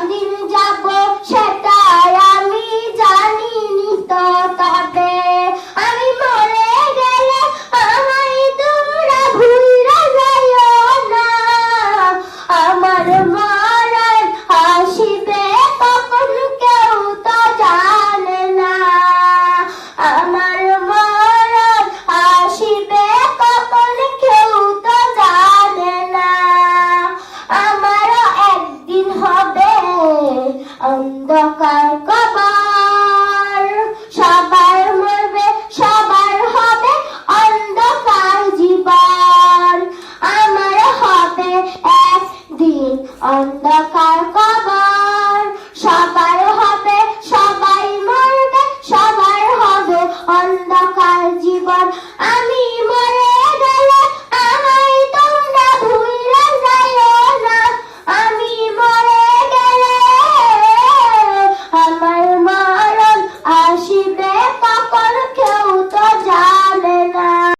কয়দিন যাব সেটাই আমি জানিনি তো, তবে আমি মরে গেলে আমায় তোমরা ভুইলা যাইও না। আমার মরণ আসিবে কখন কেউ তো জানে না। আমার মরণ আসিবে কখন কেউ তো জানে না। আমারও একদিন হবে অন্ধকার কবর, সবার মরবে সবার হবে অন্ধকার জীবন। আমারও হবে একদিন অন্ধকার কবর, সবার